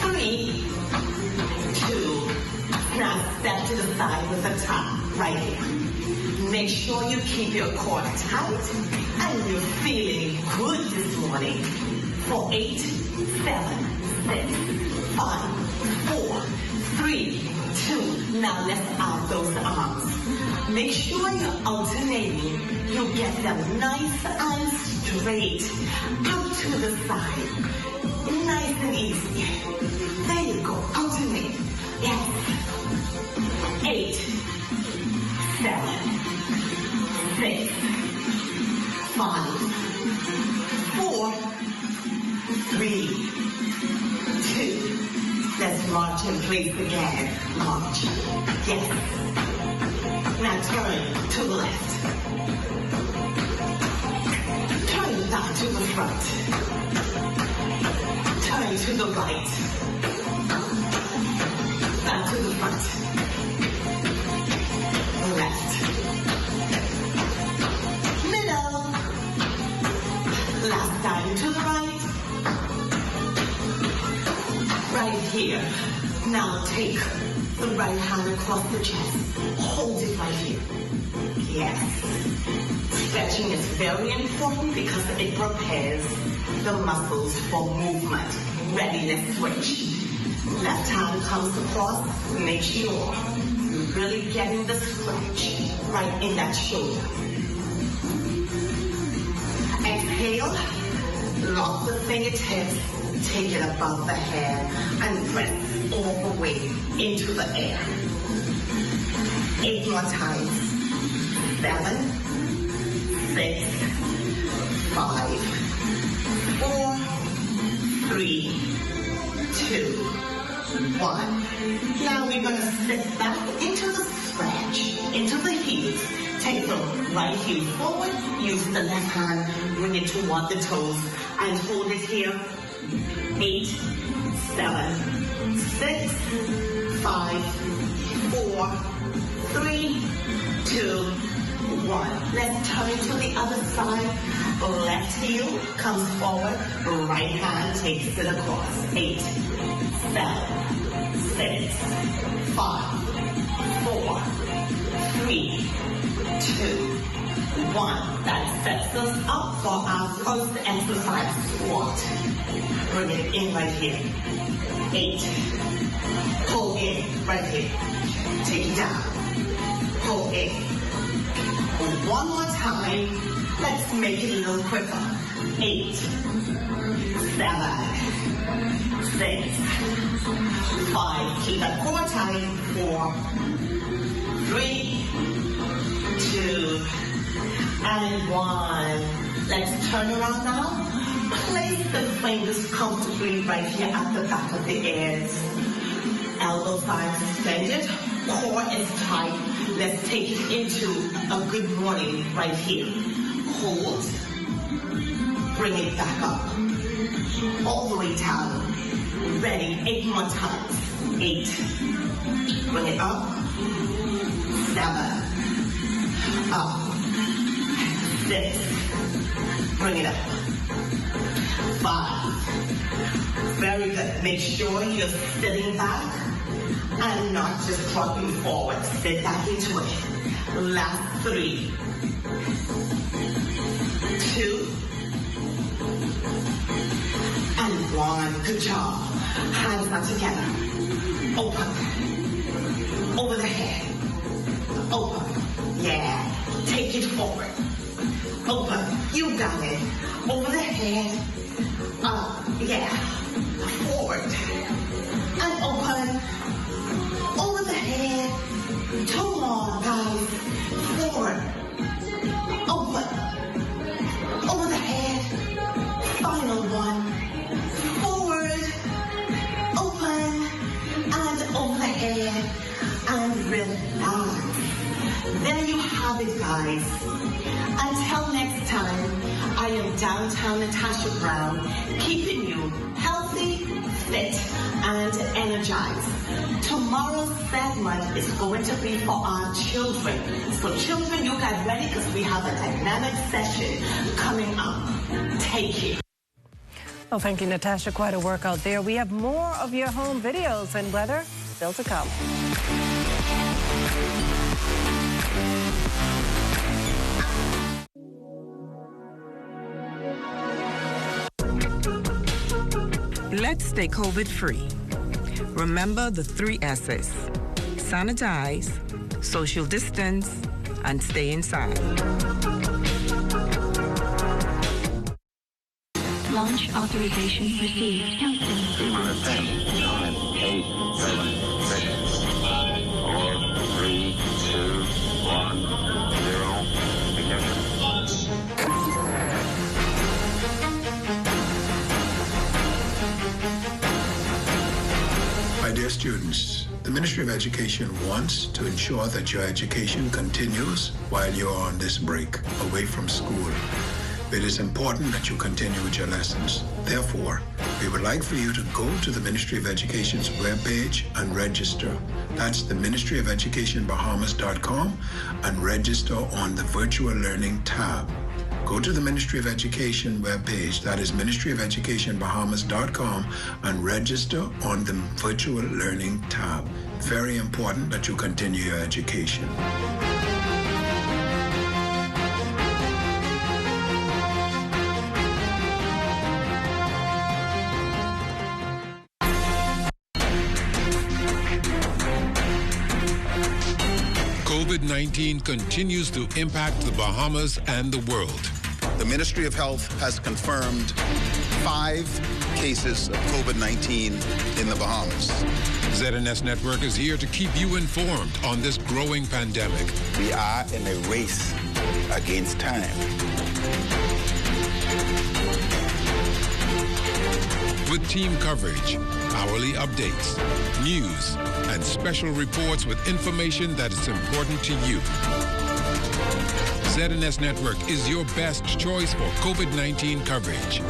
3, 2. Now step to the side with a top right here. Make sure you keep your core tight and you're feeling good this morning. For 8, 7, 6, 5, 4, 3, 2. Now let's add those arms. Make sure you're alternating. You get them nice and straight out to the side. Nice and easy. There you go. Alternate. Yes. 8, 7, 6, 5, 4, 3, 2. Let's march in place again. March. Yes. Now turn to the left. Turn back to the front. Turn to the right. Back to the front. Left. Middle. Last time to the right. Right here. Now take the right hand across the chest. Hold it right here. Yes. Stretching is very important because it prepares the muscles for movement. Ready, let's switch. Left hand comes across. Make sure you're really getting the stretch right in that shoulder. Exhale. Lock the fingertips. Take it above the head and press all the way into the air. 8 more times. 7, 6, 5, 4, 3, 2, 1. Now we're going to sit back into the stretch, into the heels. Take the right heel forward, use the left hand, bring it toward the toes, and hold it here. 8, 7, 6, 5, 4, 3, 2, 1. Let's turn to the other side. Left heel comes forward. Right hand takes it across. 8, 7, 6, 5, 4, 3, 2, 1. That sets us up for our first exercise, squat. Bring it in right here. 8. Pull in right here. Take it down. Pull in. One more time. Let's make it a little quicker. 8, 7, 6, 5. Keep that core tight. 4, 3, 2, and 1. Let's turn around now. Place the fingers comfortably right here at the back of the ears. Elbows are extended. Core is tight. Let's take it into a good morning right here. Hold. Bring it back up. All the way down. Ready. 8 more times. 8. Bring it up. 7. Up. 6. Bring it up. 5. Very good. Make sure you're sitting back and not just dropping forward. Sit back into it. Last 3. 2. And 1. Good job. Hands up together. Open. Over the head. Open. Yeah. Take it forward. Open. You got it. Over the head. Up. Yeah. Forward. And open. Over the head. 2 more, guys. Forward. Open. Over the head. Final 1. Forward. Open. And over the head. And relax. There you have it, guys. Until next time, I am downtown Natasha Brown, keeping you healthy, fit, and energized. Tomorrow's segment is going to be for our children. So children, you get ready because we have a dynamic session coming up. Take care. Well, thank you, Natasha. Quite a workout there. We have more of your home videos and weather still to come. Let's stay COVID-free. Remember the 3 S's. Sanitize, social distance, and stay inside. Launch authorization received. Counting. 10, 9, 8, 7, 6, 4, 3, 2, 1, 0. Ignition. My dear students, the Ministry of Education wants to ensure that your education continues while you're on this break away from school. It is important that you continue with your lessons. Therefore, we would like for you to go to the Ministry of Education's webpage and register. That's the ministryofelucationbahamas.com and register on the Virtual Learning tab. Go to the Ministry of Education webpage, that is ministryofelucationbahamas.com, and register on the Virtual Learning tab. Very important that you continue your education. COVID-19 continues to impact the Bahamas and the world. The Ministry of Health has confirmed 5 cases of COVID-19 in the Bahamas. ZNS Network is here to keep you informed on this growing pandemic. We are in a race against time. With team coverage, hourly updates, news, and special reports with information that is important to you. ZNS Network is your best choice for COVID-19 coverage.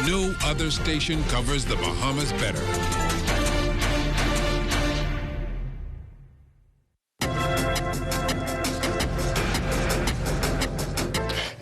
No other station covers the Bahamas better.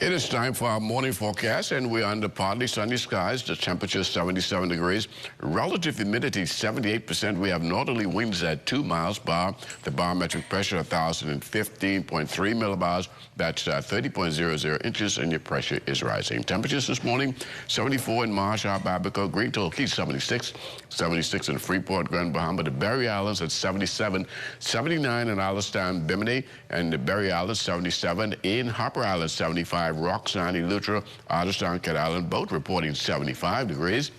It is time for our morning forecast, and we're under partly sunny skies. The temperature is 77 degrees. Relative humidity 78%. We have northerly winds at 2 miles per hour. The barometric pressure 1,015.3 millibars. That's 30.00 inches, and your pressure is rising. Temperatures this morning: 74 in Marsh, Abaco, Green Turkey 76, 76 in Freeport, Grand Bahama, the Berry Islands at 77, 79 in Alistown, Bimini, and the Berry Islands 77, in Harper Island 75, Roxanne, Eleuthera, Otterstown, Cat Island, both reporting 75 degrees.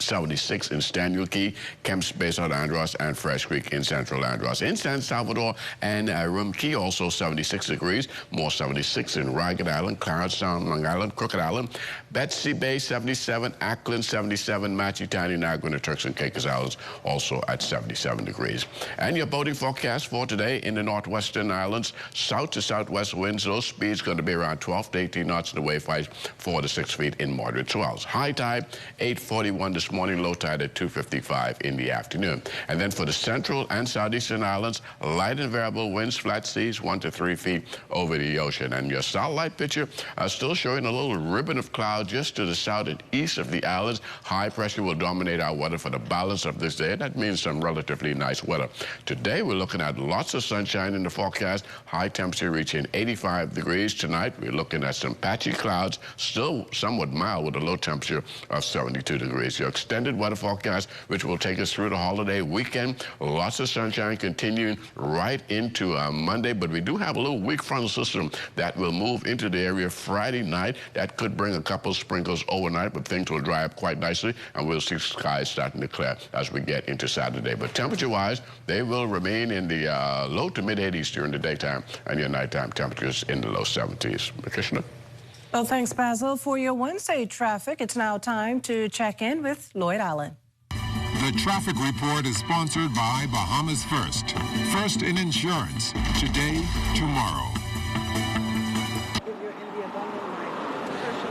76 in Staniel Key, Kemps Bay, South Andros, and Fresh Creek in Central Andros. In San Salvador and Rum Key, also 76 degrees. More 76 in Ragged Island, Clarence Sound, Long Island, Crooked Island. Betsy Bay, 77. Ackland, 77. Machitani, Nagua, and the Turks and Caicos Islands, also at 77 degrees. And your boating forecast for today in the northwestern islands: south to southwest winds. Those speeds going to be around 12 to 18 knots, and the wave height 4 to 6 feet in moderate swells. High tide, 8:41 this morning, low tide at 2:55 in the afternoon. And then for the central and southeastern islands, light and variable winds, flat seas 1 to 3 feet over the ocean. And your satellite picture still showing a little ribbon of cloud just to the south and east of the islands. High pressure will dominate our weather for the balance of this day. That means some relatively nice weather. Today, we're looking at lots of sunshine in the forecast. High temperature reaching 85 degrees. Tonight, we're looking at some patchy clouds, still somewhat mild with a low temperature of 72 degrees. Your extended weather forecast, which will take us through the holiday weekend. Lots of sunshine continuing right into Monday, but we do have a little weak frontal system that will move into the area Friday night. That could bring a couple sprinkles overnight, but things will dry up quite nicely, and we'll see skies starting to clear as we get into Saturday. But temperature-wise, they will remain in the low to mid-80s during the daytime, and your nighttime temperatures in the low 70s. Krishna? Well, thanks, Basil. For your Wednesday traffic, it's now time to check in with Lloyd Allen. The traffic report is sponsored by Bahamas First. First in insurance. Today, tomorrow.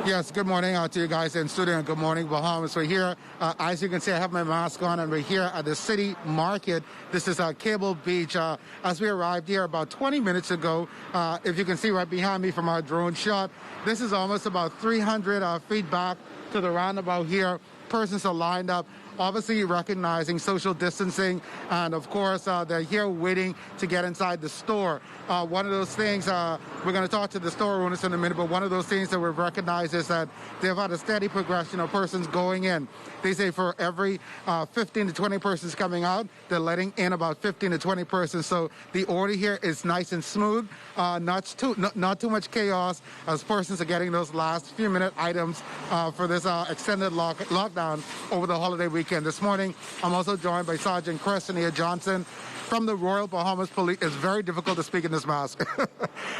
Yes, good morning out to you guys in studio, and good morning, Bahamas. We're here, as you can see, I have my mask on, and we're here at the city market. This is Cable Beach. As we arrived here about 20 minutes ago, if you can see right behind me from our drone shot, this is almost about 300 feet back to the roundabout here. Persons are lined up, obviously recognizing social distancing, and of course they're here waiting to get inside the store. One of those things, we're going to talk to the store owners in a minute, but one of those things that we've recognized is that they've had a steady progression of persons going in. They say for every 15 to 20 persons coming out, they're letting in about 15 to 20 persons. So the order here is nice and smooth, not too much chaos as persons are getting those last few minute items for this extended lockdown over the holiday weekend. This morning, I'm also joined by Sergeant Cressenia Johnson from the Royal Bahamas Police. It's very difficult to speak in this mask.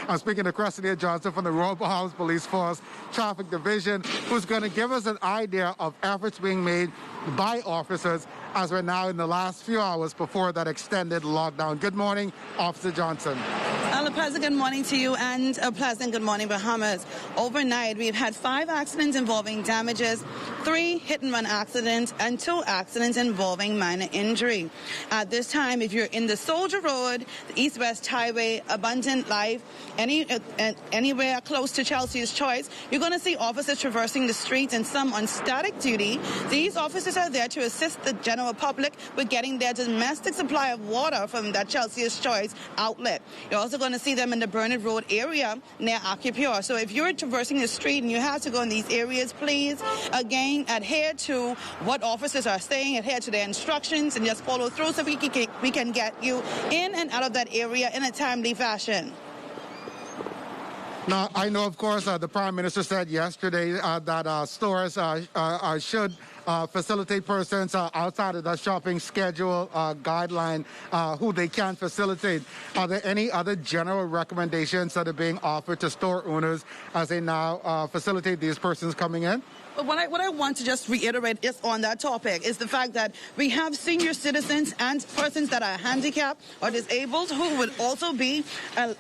I'm speaking to Cressenia Johnson from the Royal Bahamas Police Force Traffic Division, who's going to give us an idea of efforts being made by officers as we're now in the last few hours before that extended lockdown. Good morning, Officer Johnson. A pleasant good morning to you, and a pleasant good morning, Bahamas. Overnight, we've had 5 accidents involving damages, 3 hit-and-run accidents, and 2 accidents involving minor injury. At this time, if you're in the Soldier Road, the East-West Highway, Abundant Life, anywhere close to Chelsea's Choice, you're going to see officers traversing the streets and some on static duty. These officers are there to assist the general public with getting their domestic supply of water from that Chelsea's Choice outlet. You're also going to see them in the Burnett Road area near Acupure. So if you're traversing the street and you have to go in these areas, please, again, adhere to what officers are saying, adhere to their instructions, and just follow through so we can get you in and out of that area in a timely fashion. Now, I know, of course, the Prime Minister said yesterday that stores should facilitate persons outside of the shopping schedule guideline who they can facilitate. Are there any other general recommendations that are being offered to store owners as they now facilitate these persons coming in? But what I want to just reiterate is on that topic is the fact that we have senior citizens and persons that are handicapped or disabled who would also be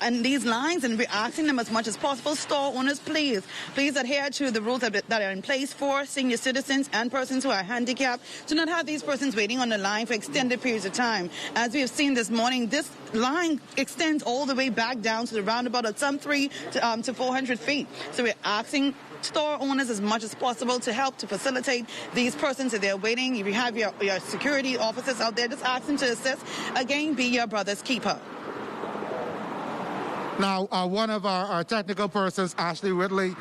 in these lines, and we're asking them as much as possible, store owners, please adhere to the rules that are in place for senior citizens and persons who are handicapped. Do not have these persons waiting on the line for extended periods of time. As we have seen this morning, this line extends all the way back down to the roundabout at some 300 to 400 feet. So we're asking store owners as much as possible to help to facilitate these persons if they're waiting. If you have your security officers out there, just ask them to assist. Again, be your brother's keeper. Now, one of our technical persons, Ashley Whitney,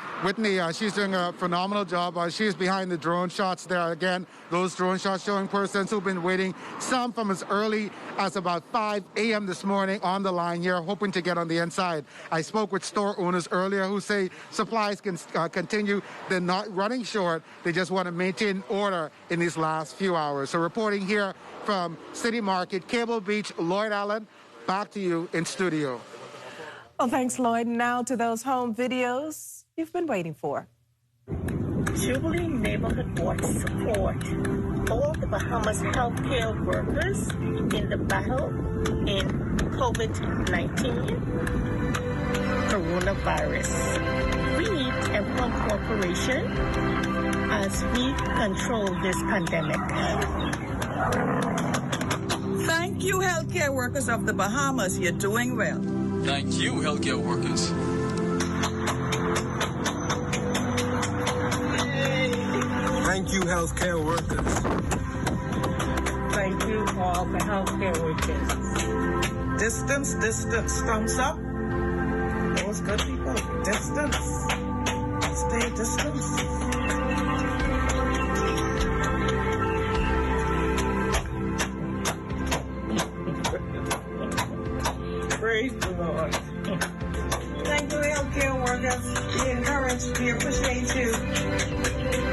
she's doing a phenomenal job. She's behind the drone shots there. Again, those drone shots showing persons who've been waiting, some from as early as about 5 a.m. this morning on the line here, hoping to get on the inside. I spoke with store owners earlier who say supplies can continue. They're not running short. They just want to maintain order in these last few hours. So reporting here from City Market, Cable Beach, Lloyd Allen, back to you in studio. Well, thanks, Lloyd. Now to those home videos you've been waiting for. Jubilee Neighborhood Watch support all the Bahamas healthcare workers in the battle in COVID-19 coronavirus. We need everyone cooperation as we control this pandemic. Thank you, healthcare workers of the Bahamas. You're doing well. Thank you, healthcare workers. Thank you, healthcare workers. Thank you all the healthcare workers. Distance, distance, thumbs up. Those good people. Distance. Stay distance. Praise the Lord. Thank you, healthcare workers. Be encouraged. We appreciate you.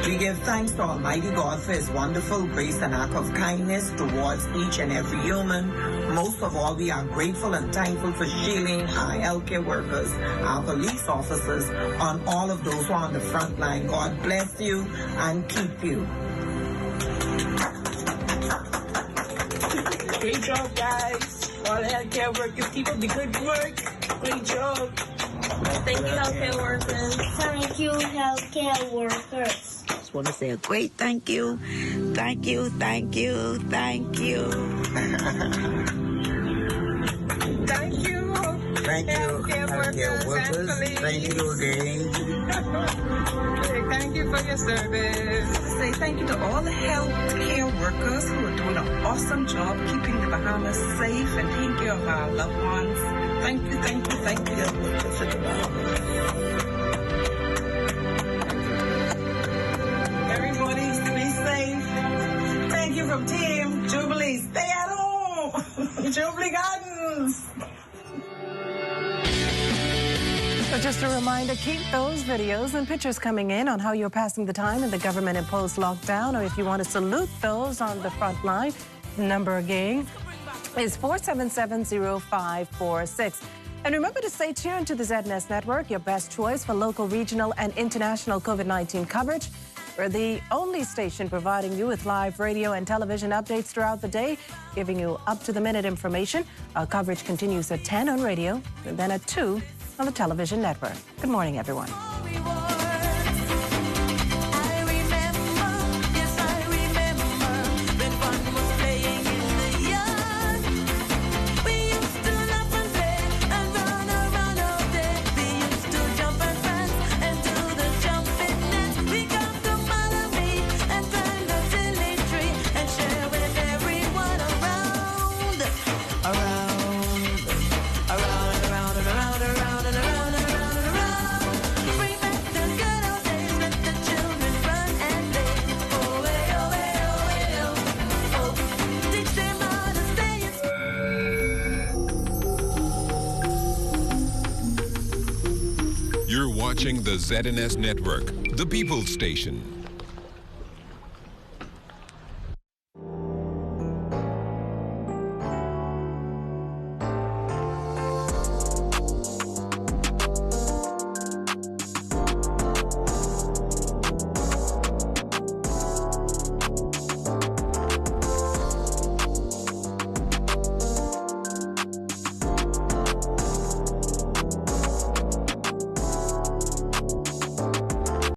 We give thanks to Almighty God for His wonderful grace and act of kindness towards each and every human. Most of all, we are grateful and thankful for shielding our healthcare workers, our police officers, and all of those who are on the front line. God bless you and keep you. Great job, guys. All healthcare workers, keep up the good work. Great job. Thank you, healthcare workers. Thank you, healthcare workers. Just want to say a great thank you. Thank you, thank you, thank you. Thank you. Thank you, healthcare workers. Thank you again. Thank you for your service. Say thank you to all the healthcare workers who are doing an awesome job keeping the Bahamas safe and taking care of our loved ones. Thank you, thank you, thank you. Everybody, be safe. Thank you from Team Jubilee. Stay at home. Jubilee Gardens. So just a reminder, keep those videos and pictures coming in on how you're passing the time in the government-imposed lockdown, or if you want to salute those on the front line. Number again is 477-0546. And remember to stay tuned to the ZNS Network, your best choice for local, regional, and international COVID-19 coverage. We're the only station providing you with live radio and television updates throughout the day, giving you up-to-the-minute information. Our coverage continues at 10 on radio and then at 2 on the television network. Good morning, everyone. You're watching the ZNS Network, the People's Station.